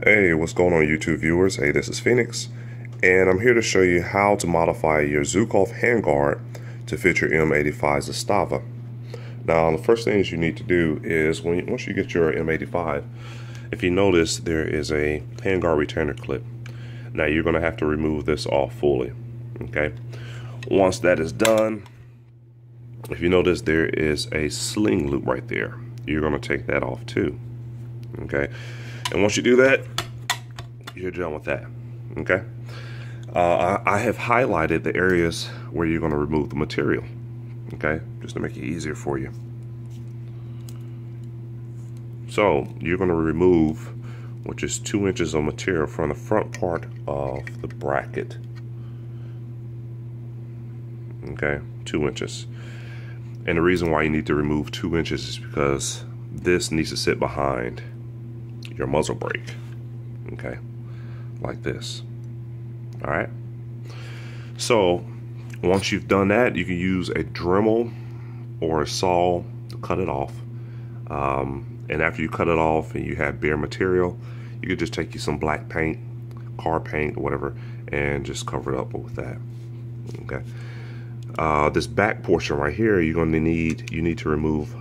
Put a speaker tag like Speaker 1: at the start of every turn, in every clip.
Speaker 1: Hey, what's going on, YouTube viewers? Hey, this is Phoenix, and I'm here to show you how to modify your Zhukov Handguard to fit your M85 zastava. Now, the first things you need to do is once you get your M85, if you notice, there is a handguard retainer clip. Now, you're going to have to remove this off fully. Okay. Once that is done, if you notice, there is a sling loop right there. You're going to take that off too. Okay. And once you do that, you're done with that. Okay. I have highlighted the areas where you're going to remove the material. Okay, just to make it easier for you. So you're going to remove, which is 2 inches of material from the front part of the bracket. Okay, 2 inches. And the reason why you need to remove 2 inches is because this needs to sit behind your muzzle brake. Okay, like this. All right. So once you've done that, you can use a Dremel or a saw to cut it off. And after you cut it off and you have bare material, you could just take you some black paint, car paint, or whatever, and just cover it up with that. Okay. This back portion right here, you need to remove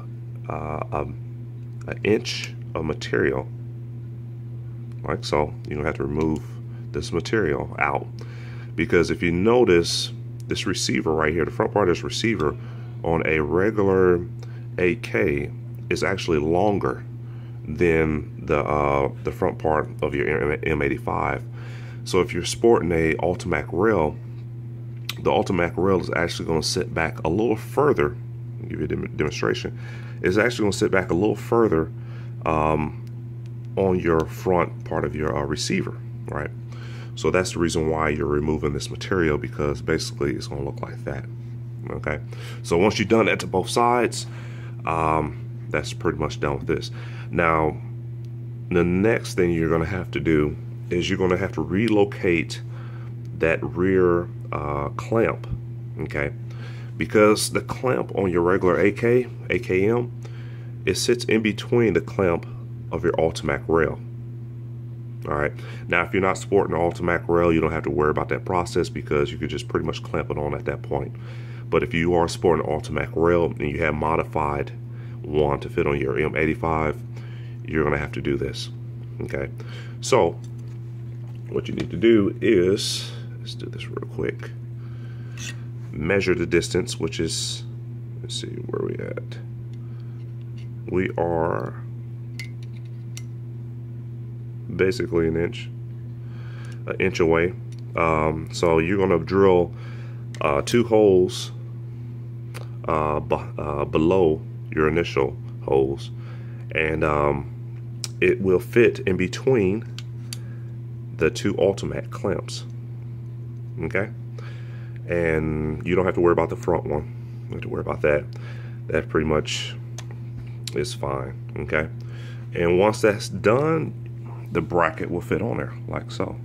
Speaker 1: an inch of material, like so. You're gonna have to remove this material out, because if you notice, this receiver right here, the front part of this receiver on a regular AK is actually longer than the front part of your M85. So if you're sporting a Ultimac rail, the Ultimac rail is actually going to sit back a little further. I'll give you a demonstration. It's actually going to sit back a little further on your front part of your receiver, right? So that's the reason why you're removing this material, because basically it's going to look like that. Okay. So once you've done that to both sides, that's pretty much done with this. Now, the next thing you're going to have to do is you're going to have to relocate that rear clamp. Okay. Because the clamp on your regular AKM, it sits in between the clamp of your Ultimac rail. All right. Now, if you're not sporting an Ultimac rail, you don't have to worry about that process, because you could just pretty much clamp it on at that point. But if you are sporting an Ultimac rail and you have modified one to fit on your M85, you're going to have to do this. Okay. So what you need to do is, let's do this real quick. Measure the distance, which is, let's see, where we at. We are basically an inch away. So you're going to drill 2 holes below your initial holes, and it will fit in between the 2 Ultimac clamps. Okay, and you don't have to worry about the front one. You don't have to worry about that. That pretty much is fine. Okay, and once that's done, the bracket will fit on there like so.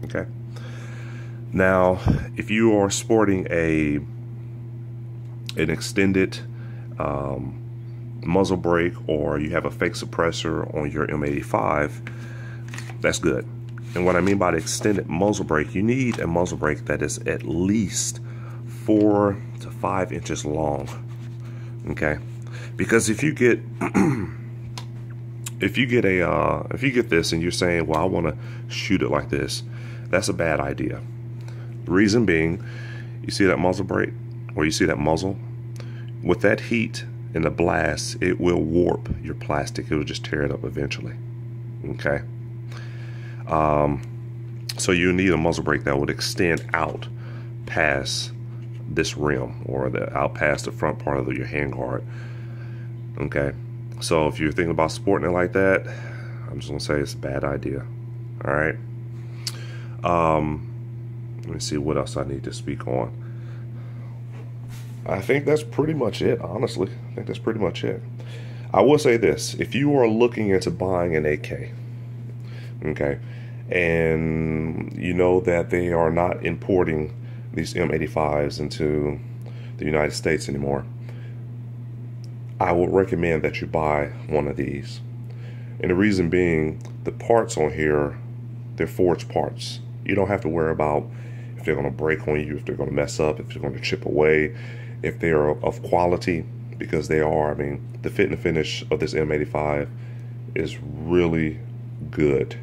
Speaker 1: Okay. Now, if you are sporting an extended muzzle brake, or you have a fake suppressor on your M85, that's good. And what I mean by the extended muzzle brake, you need a muzzle brake that is at least 4 to 5 inches long. Okay, because if you get if you get this and you're saying, well, I want to shoot it like this, that's a bad idea. The reason being, you see that muzzle brake, or you see that muzzle, with that heat and the blast, it will warp your plastic. It will just tear it up eventually. Okay. So you need a muzzle brake that would extend out past this rim, or out past the front part of your handguard. Okay. So if you're thinking about sporting it like that, I'm just gonna say it's a bad idea. All right. Let me see what else I need to speak on. I think that's pretty much it, honestly. I think that's pretty much it. I will say this: if you are looking into buying an AK, okay, and you know that they are not importing these M85s into the United States anymore, I would recommend that you buy one of these. And the reason being, the parts on here, they're forged parts. You don't have to worry about if they're going to break on you, if they're going to mess up, if they're going to chip away, if they're of quality, because they are. I mean, the fit and finish of this M85 is really good.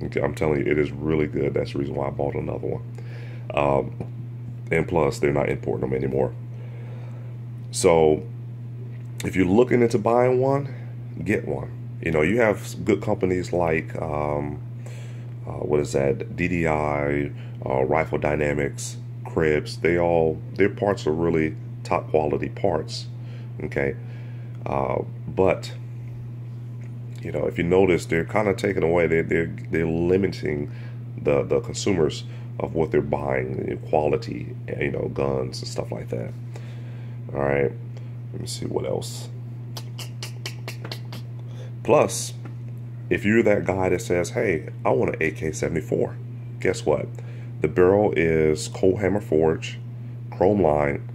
Speaker 1: Okay, I'm telling you, it is really good. That's the reason why I bought another one. And plus, they're not importing them anymore. So, if you're looking into buying one, get one. You know, you have good companies like, what is that, DDI, Rifle Dynamics, Cribs. Their parts are really top quality parts, okay? But, you know, if you notice, they're kind of taking away, they're limiting the consumers of what they're buying, quality, you know, guns and stuff like that. All right, let me see what else. Plus, if you're that guy that says, hey, I want an AK-74, guess what? The barrel is cold hammer forged, chrome line,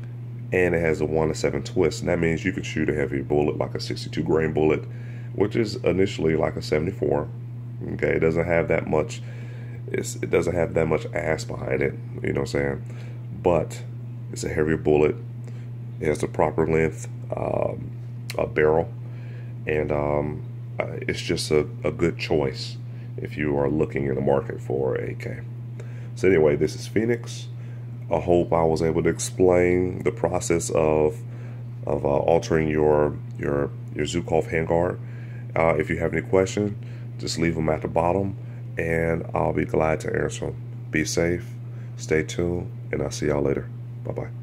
Speaker 1: and it has a 1-7 twist. And that means you can shoot a heavier bullet, like a 62 grain bullet, which is initially like a 74. Okay, it doesn't have that much. It doesn't have that much ass behind it. You know what I'm saying? But it's a heavier bullet. It has the proper length, a barrel, and it's just a good choice if you are looking in the market for AK. So anyway, this is Phoenix. I hope I was able to explain the process of altering your zhukov handguard. If you have any questions, just leave them at the bottom, and I'll be glad to answer them. Be safe, stay tuned, and I'll see y'all later. Bye-bye.